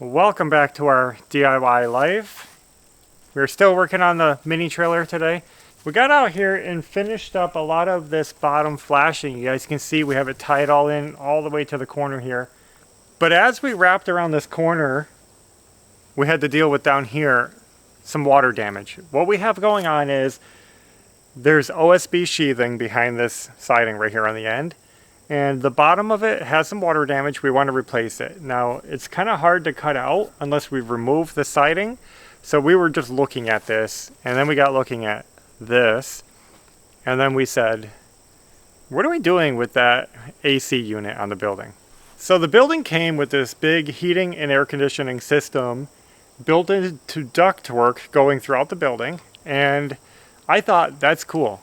Welcome back to our DIY life. We're still working on the mini trailer today. We got out here and finished up a lot of this bottom flashing. You guys can see we have it tied all in all the way to the corner here. But as we wrapped around this corner, we had to deal with down here some water damage. What we have going on is there's OSB sheathing behind this siding right here on the end. And the bottom of it has some water damage. We want to replace it. Now, it's kind of hard to cut out unless we remove the siding. So we were just looking at this, and then we got looking at this. And then we said, what are we doing with that AC unit on the building? So the building came with this big heating and air conditioning system built into ductwork going throughout the building. And I thought, that's cool.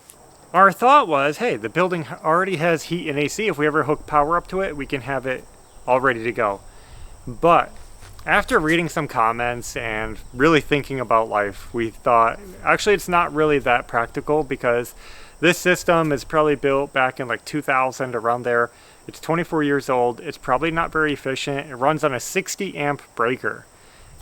Our thought was, hey, the building already has heat and AC. If we ever hook power up to it, we can have it all ready to go. But after reading some comments and really thinking about life, we thought, actually, it's not really that practical because this system is probably built back in like 2000, around there. It's 24 years old. It's probably not very efficient. It runs on a 60 amp breaker.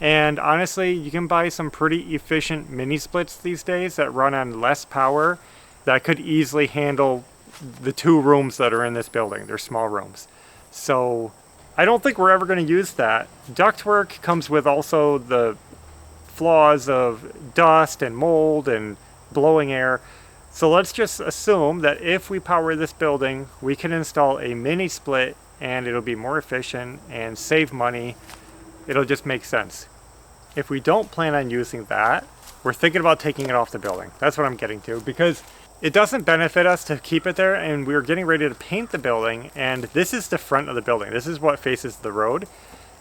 And honestly, you can buy some pretty efficient mini splits these days that run on less power that could easily handle the 2 rooms that are in this building. They're small rooms. So I don't think we're ever going to use that. Ductwork comes with also the flaws of dust and mold and blowing air. So let's just assume that if we power this building, we can install a mini split and it'll be more efficient and save money. It'll just make sense. If we don't plan on using that, we're thinking about taking it off the building. That's what I'm getting to, because it doesn't benefit us to keep it there, and we were getting ready to paint the building, and this is the front of the building. This is what faces the road,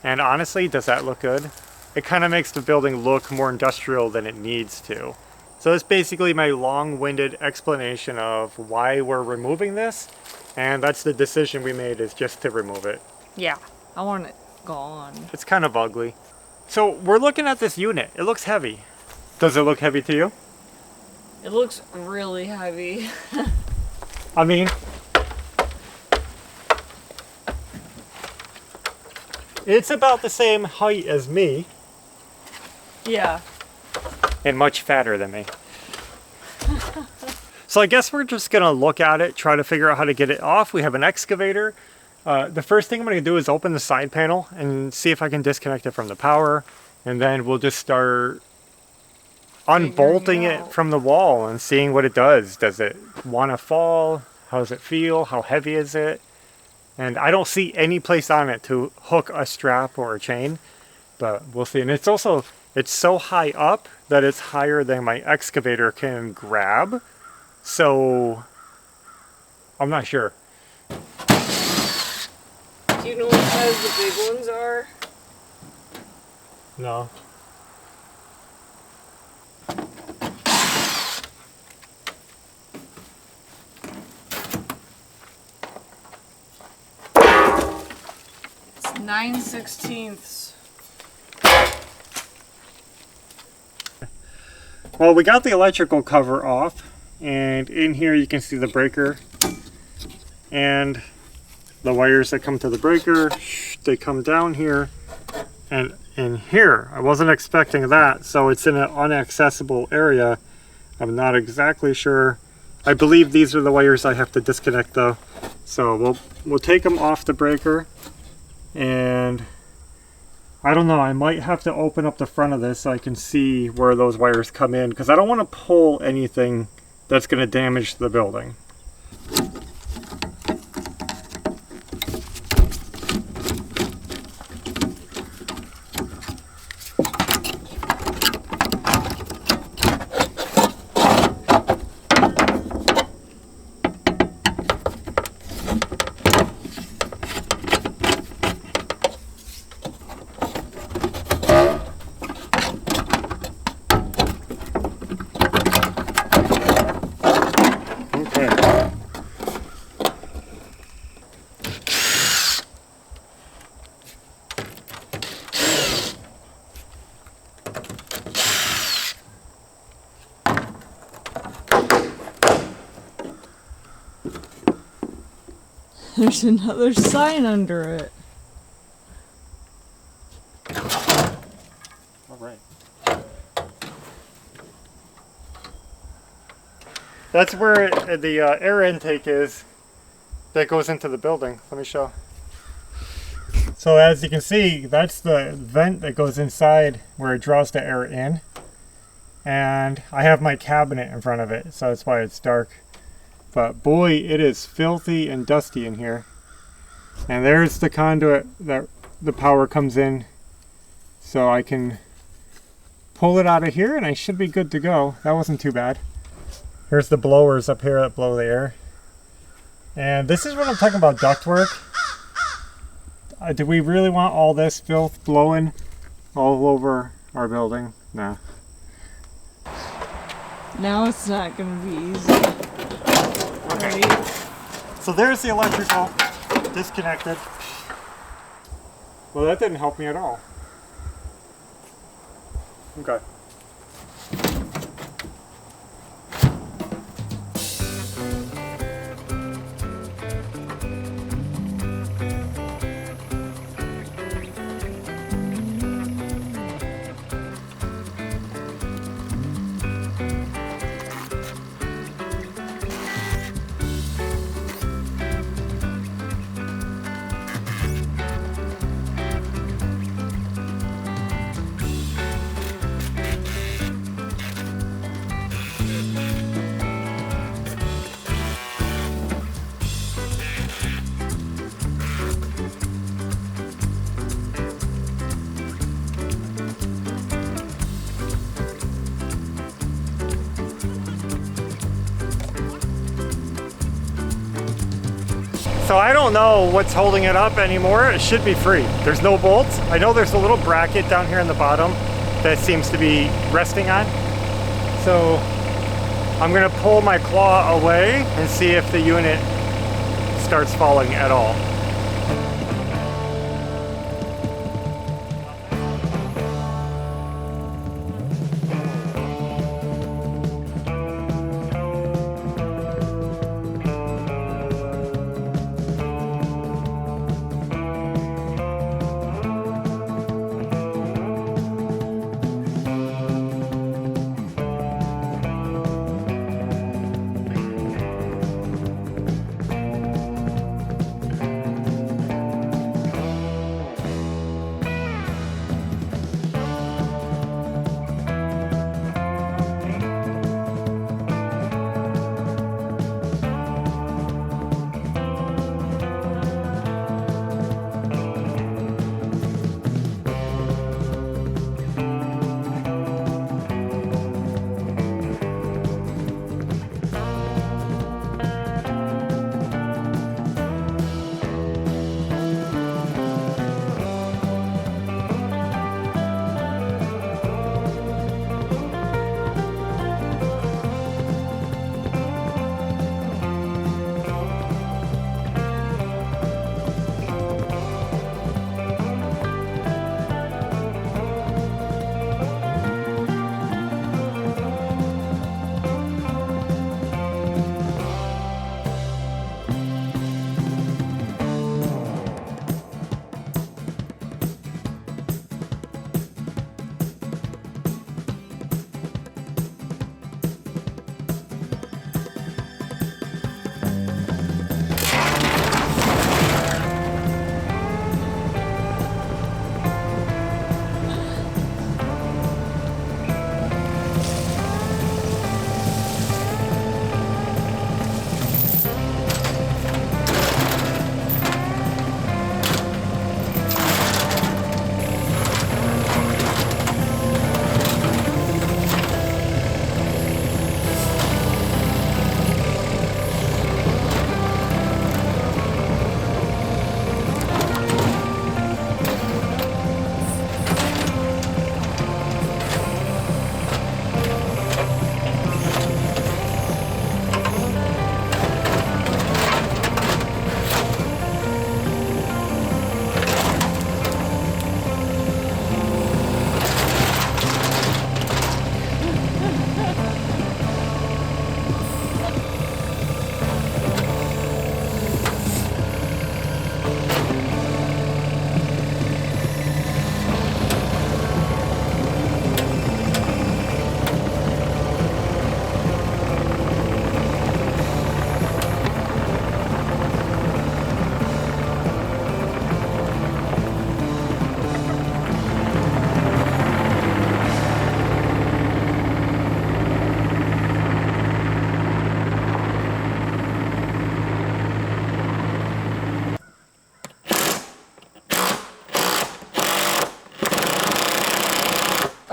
and honestly, does that look good? It kind of makes the building look more industrial than it needs to. So that's basically my long-winded explanation of why we're removing this, and that's the decision we made, is just to remove it. Yeah, I want it gone. It's kind of ugly. So we're looking at this unit. It looks heavy. Does it look heavy to you? It looks really heavy. I mean, it's about the same height as me. Yeah. And much fatter than me. So I guess we're just gonna look at it, try to figure out how to get it off. We have an excavator. The first thing I'm gonna do is open the side panel and see if I can disconnect it from the power. And then we'll just start unbolting it from the wall and seeing what it does. Does it want to fall? How does it feel? How heavy is it? And I don't see any place on it to hook a strap or a chain, but we'll see. And it's also, it's so high up that it's higher than my excavator can grab. So I'm not sure. Do you know what size the big ones are? No. It's 9/16. Well, we got the electrical cover off, and in here you can see the breaker and the wires that come to the breaker. They come down here and in here. I wasn't expecting that, so it's in an inaccessible area. I'm not exactly sure. I believe these are the wires I have to disconnect though. So we'll take them off the breaker, and I don't know, I might have to open up the front of this so I can see where those wires come in, because I don't want to pull anything that's going to damage the building. There's another sign under it. All right. That's where the air intake is that goes into the building. Let me show. So as you can see, that's the vent that goes inside where it draws the air in. And I have my cabinet in front of it, so that's why it's dark. But boy, it is filthy and dusty in here. And there's the conduit that the power comes in. So I can pull it out of here and I should be good to go. That wasn't too bad. Here's the blowers up here that blow the air. And this is what I'm talking about, ductwork. Do we really want all this filth blowing all over our building? No. Now it's not gonna be easy. Okay. Right? So there's the electrical disconnected. Well, that didn't help me at all. Okay. So I don't know what's holding it up anymore. It should be free. There's no bolts. I know there's a little bracket down here in the bottom that seems to be resting on. So I'm gonna pull my claw away and see if the unit starts falling at all.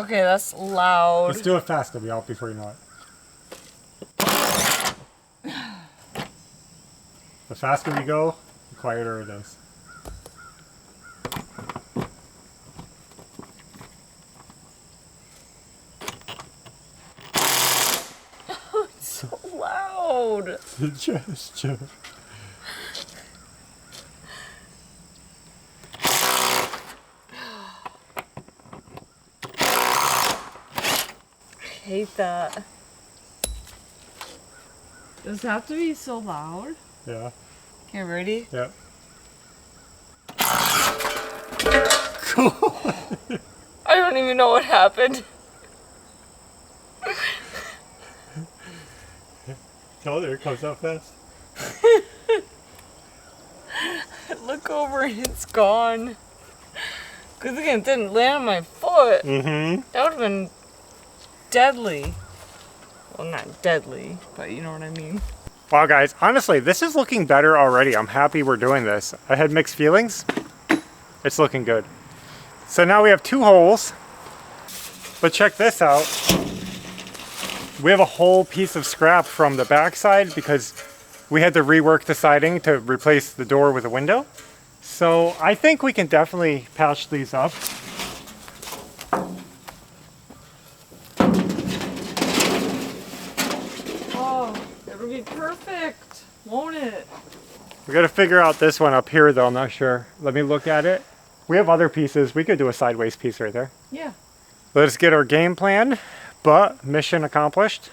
Okay, that's loud. Let's do it fast. It'll be out before you know it. The faster we go, the quieter it is. It's so loud. Gesture. I hate that. Does it have to be so loud? Yeah. Okay, ready? Yep. Cool. I don't even know what happened. Oh, there it comes out fast. Look over and it's gone. Good thing it didn't land on my foot. Mm-hmm. That would have been deadly. Well, not deadly, but you know what I mean. Wow, guys, honestly, this is looking better already. I'm happy we're doing this. I had mixed feelings. It's looking good. So now we have 2 holes. But check this out. We have a whole piece of scrap from the backside because we had to rework the siding to replace the door with a window. So I think we can definitely patch these up. Oh, it'll be perfect, won't it? We got to figure out this one up here though, I'm not sure. Let me look at it. We have other pieces. We could do a sideways piece right there. Yeah. Let's get our game plan, but mission accomplished.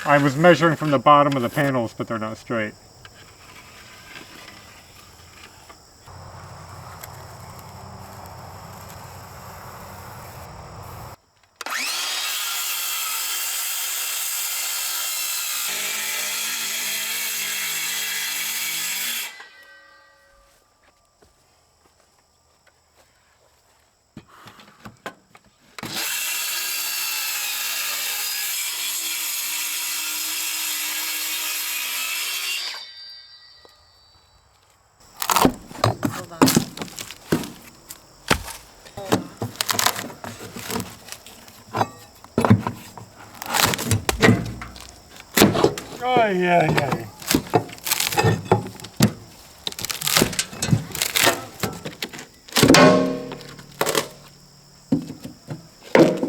I was measuring from the bottom of the panels, but they're not straight. Hold on. Oh, yeah.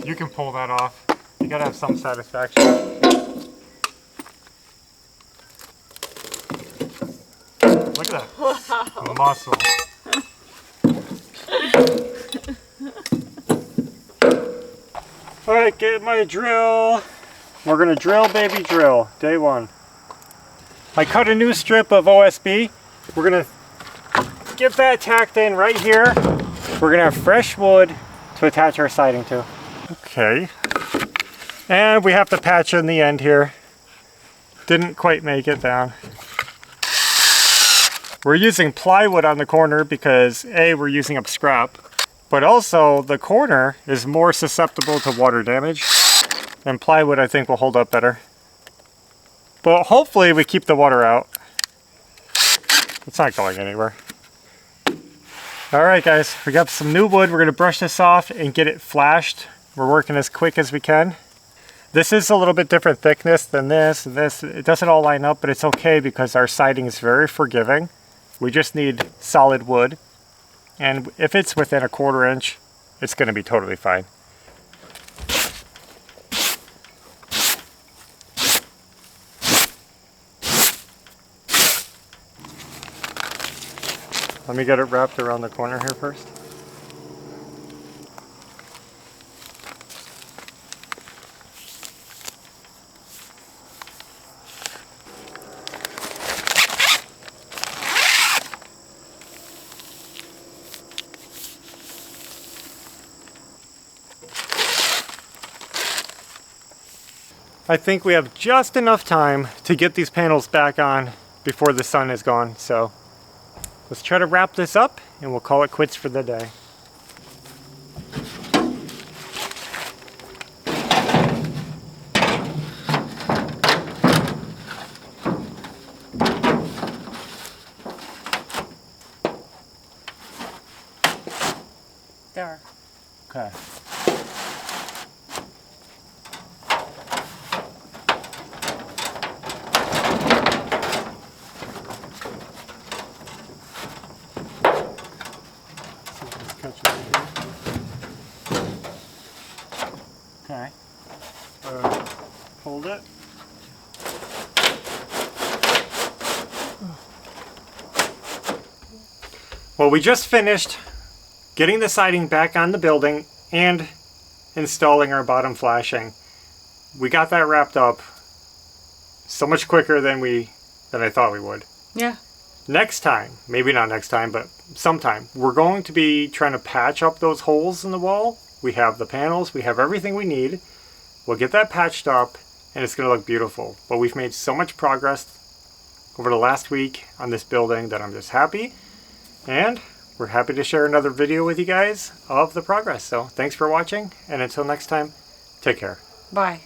You can pull that off. You gotta have some satisfaction. Look at that. Wow. Muscle. Alright, get my drill. We're gonna drill, baby, drill. Day 1. I cut a new strip of OSB. We're gonna get that tacked in right here. We're gonna have fresh wood to attach our siding to. Okay. And we have to patch in the end here. Didn't quite make it down. We're using plywood on the corner because A, we're using up scrap, but also the corner is more susceptible to water damage, and plywood I think will hold up better. But hopefully we keep the water out. It's not going anywhere. Alright guys, we got some new wood. We're going to brush this off and get it flashed. We're working as quick as we can. This is a little bit different thickness than this and this. It doesn't all line up, but it's okay because our siding is very forgiving. We just need solid wood. And if it's within a 1/4 inch, it's going to be totally fine. Let me get it wrapped around the corner here first. I think we have just enough time to get these panels back on before the sun is gone, so let's try to wrap this up and we'll call it quits for the day. There. Okay. Okay. Hold it. Well, we just finished getting the siding back on the building and installing our bottom flashing. We got that wrapped up so much quicker than I thought we would. Yeah. Next time, maybe not next time, but sometime, we're going to be trying to patch up those holes in the wall. We have the panels, we have everything we need. We'll get that patched up and it's going to look beautiful. But we've made so much progress over the last week on this building that I'm just happy. And we're happy to share another video with you guys of the progress. So thanks for watching, and until next time, take care. Bye.